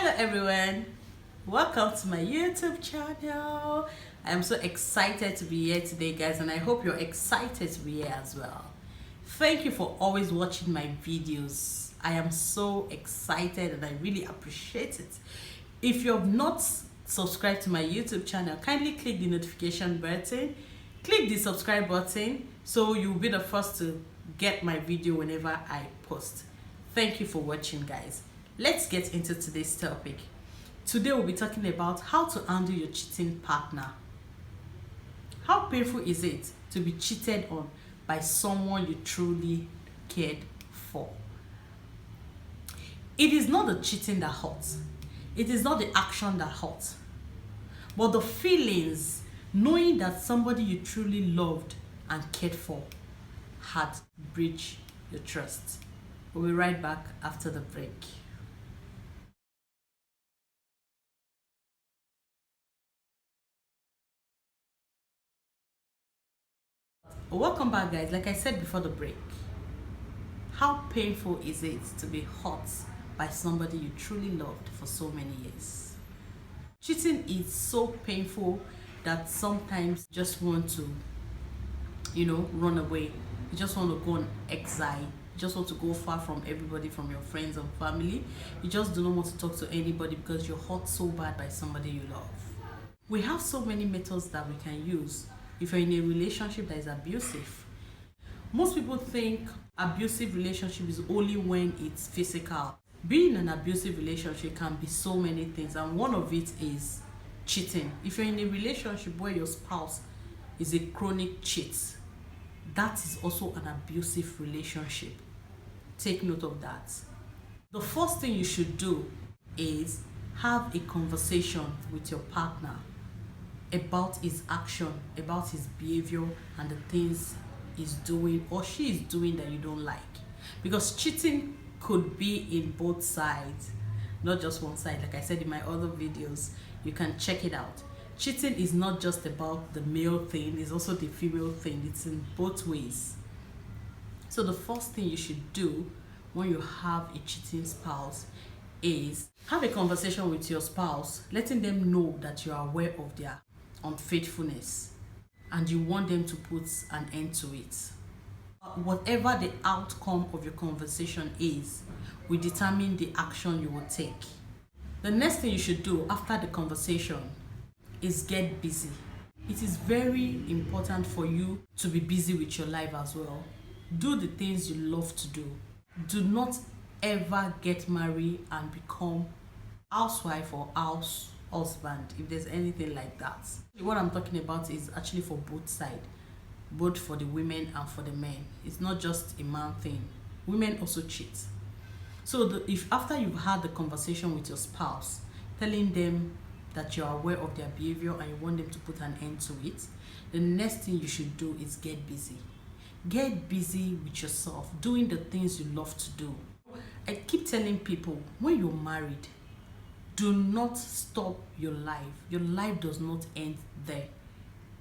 Hello everyone, welcome to my YouTube channel. I am so excited to be here today, guys, and I hope you're excited to be here as well. Thank you for always watching my videos. I am so excited and I really appreciate it. If you have not subscribed to my YouTube channel, kindly click the notification button, click the subscribe button so you'll be the first to get my video whenever I post. Thank you for watching, guys. Let's get into today's topic. Today we'll be talking about how to handle your cheating partner. How painful is it to be cheated on by someone you truly cared for? It is not the cheating that hurts. It is not the action that hurts. But the feelings, knowing that somebody you truly loved and cared for had breached your trust. We'll be right back after the break. Welcome back, guys. Like I said before the break, how painful is it to be hurt by somebody you truly loved for so many years? Cheating is so painful that sometimes you just want to, run away. You just want to go on exile. You just want to go far from everybody, from your friends and family. You just do not want to talk to anybody because you're hurt so bad by somebody you love. We have so many methods that we can use if you're in a relationship that is abusive. Most people think abusive relationship is only when it's physical. Being in an abusive relationship can be so many things, and one of it is cheating. If you're in a relationship where your spouse is a chronic cheat, that is also an abusive relationship. Take note of that. The first thing you should do is have a conversation with your partner about his action, about his behavior, and the things he's doing or she is doing that you don't like. Because cheating could be in both sides, not just one side. Like I said in my other videos, you can check it out. Cheating is not just about the male thing, it's also the female thing. It's in both ways. So the first thing you should do when you have a cheating spouse is have a conversation with your spouse, letting them know that you are aware of their unfaithfulness and you want them to put an end to it. Whatever the outcome of your conversation is will determine the action you will take. The next thing you should do after the conversation is get busy. It is very important for you to be busy with your life as well. Do the things you love to do. Do not ever get married and become housewife or house husband, if there's anything like that. What I'm talking about is actually for both sides, both for the women and for the men. It's not just a man thing. Women also cheat. So if after you've had the conversation with your spouse, telling them that you're aware of their behavior and you want them to put an end to it, the next thing you should do is get busy. Get busy with yourself, doing the things you love to do. I keep telling people, when you're married, do not stop your life. Your life does not end there.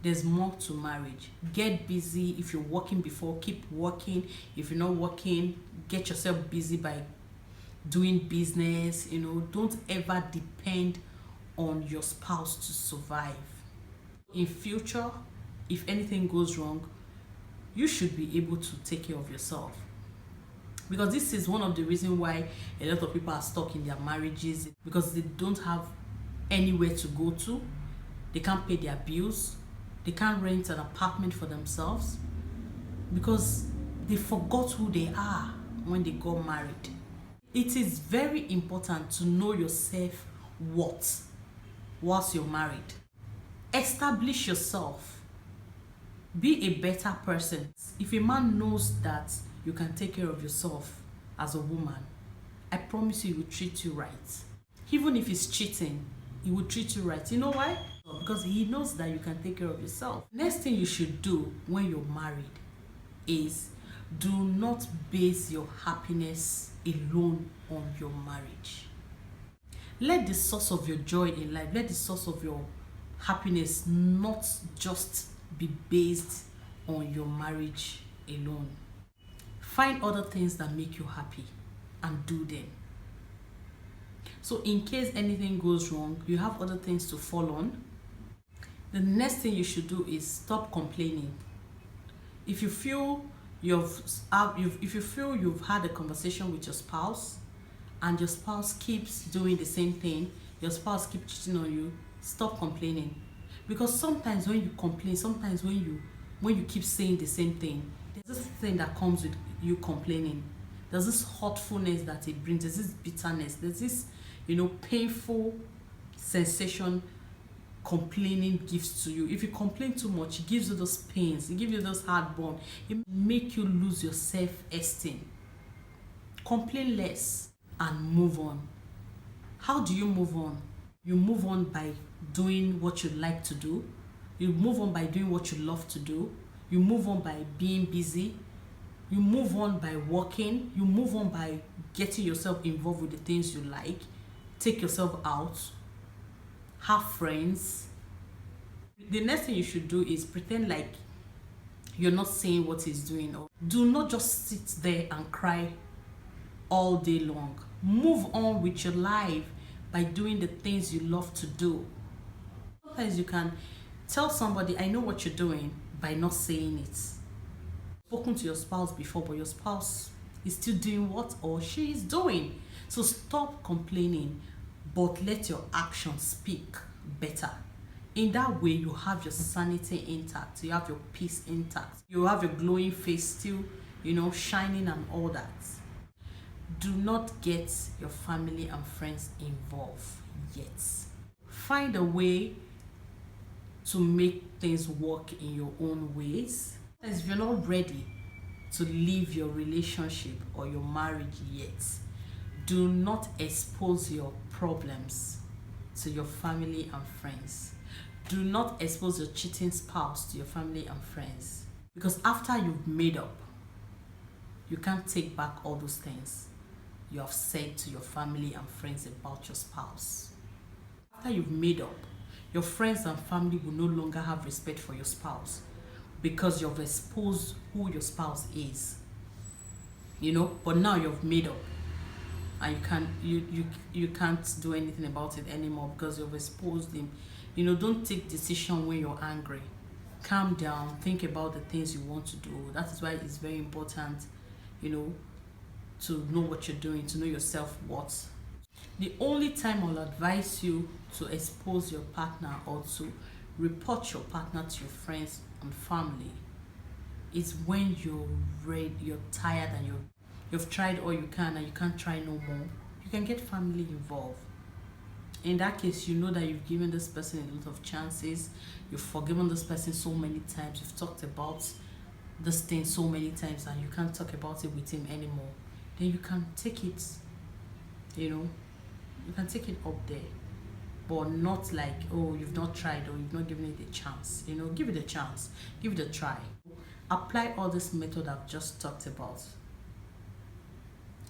There's more to marriage. Get busy. If you're working before, keep working. If you're not working, get yourself busy by doing business. Don't ever depend on your spouse to survive. In future, if anything goes wrong, you should be able to take care of yourself. Because this is one of the reasons why a lot of people are stuck in their marriages, because they don't have anywhere to go to. They can't pay their bills. They can't rent an apartment for themselves because they forgot who they are when they got married. It is very important to know your self-worth whilst you're married. Establish yourself. Be a better person. If a man knows that you can take care of yourself as a woman, I promise you, he will treat you right. Even if he's cheating, he will treat you right. You know why? Because he knows that you can take care of yourself. Next thing you should do when you're married is do not base your happiness alone on your marriage. Let the source of your joy in life, let the source of your happiness not just be based on your marriage alone. Find other things that make you happy and do them. So in case anything goes wrong, you have other things to fall on. The next thing you should do is stop complaining. If you feel if you feel you've had a conversation with your spouse and your spouse keeps doing the same thing, your spouse keeps cheating on you, stop complaining. Because sometimes when you complain, sometimes when you keep saying the same thing, there's this thing that comes with you complaining. There's this hurtfulness that it brings, there's this bitterness, there's this, painful sensation complaining gives to you. If you complain too much, it gives you those pains, it gives you those heartburn, it make you lose your self-esteem. Complain less and move on. How do you move on? You move on by doing what you like to do. You move on by doing what you love to do. You move on by being busy. You move on by working. You move on by getting yourself involved with the things you like. Take yourself out. Have friends. The next thing you should do is pretend like you're not saying what he's doing. Or do not just sit there and cry all day long. Move on with your life by doing the things you love to do. Sometimes you can tell somebody, I know what you're doing, by not saying it. Spoken to your spouse before, but your spouse is still doing what or she is doing. So stop complaining, but let your actions speak better. In that way, you have your sanity intact, you have your peace intact, you have your glowing face still, shining and all that. Do not get your family and friends involved yet. Find a way to make things work in your own ways. If you're not ready to leave your relationship or your marriage yet, do not expose your problems to your family and friends. Do not expose your cheating spouse to your family and friends. Because after you've made up, you can't take back all those things you have said to your family and friends about your spouse. After you've made up, your friends and family will no longer have respect for your spouse because you've exposed who your spouse is. But now you've made up and you can't do anything about it anymore because you've exposed him. Don't take decision when you're angry. Calm down, think about the things you want to do. That is why it's very important, to know what you're doing, to know your self-worth. The only time I'll advise you to expose your partner or to report your partner to your friends and family is when you're ready, you're tired, and you've tried all you can and you can't try no more. You can get family involved. In that case, you know that you've given this person a lot of chances, you've forgiven this person so many times, you've talked about this thing so many times, and you can't talk about it with him anymore. Then you can take it, you can take it up there, but not like, oh, you've not tried or you've not given it a chance. Give it a chance, give it a try. Apply all this method I've just talked about.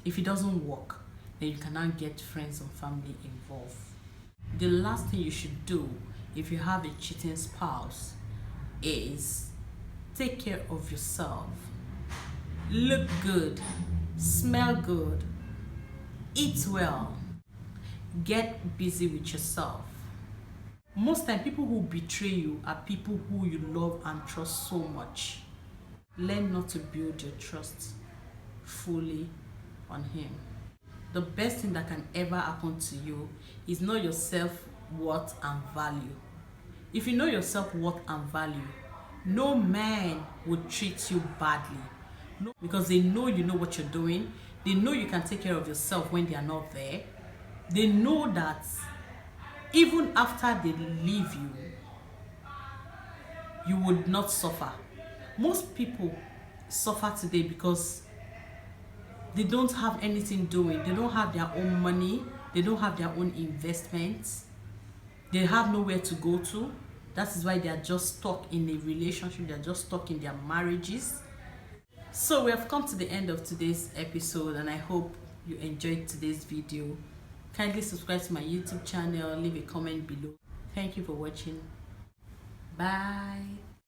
If it doesn't work, then you can now get friends and family involved. The last thing you should do if you have a cheating spouse is take care of yourself. Look good, smell good, eat well, get busy with yourself. Most time, people who betray you are people who you love and trust so much. Learn not to build your trust fully on him. The best thing that can ever happen to you is know your self-worth and value. If you know your self-worth and value, no man would treat you badly. No, because they know you know what you're doing. They know you can take care of yourself when they are not there. They know that even after they leave you, you would not suffer. Most people suffer today because they don't have anything doing. They don't have their own money. They don't have their own investments. They have nowhere to go to. That is why they are just stuck in a relationship. They are just stuck in their marriages. So we have come to the end of today's episode, and I hope you enjoyed today's video. Kindly subscribe to my YouTube channel. Leave a comment below. Thank you for watching. Bye.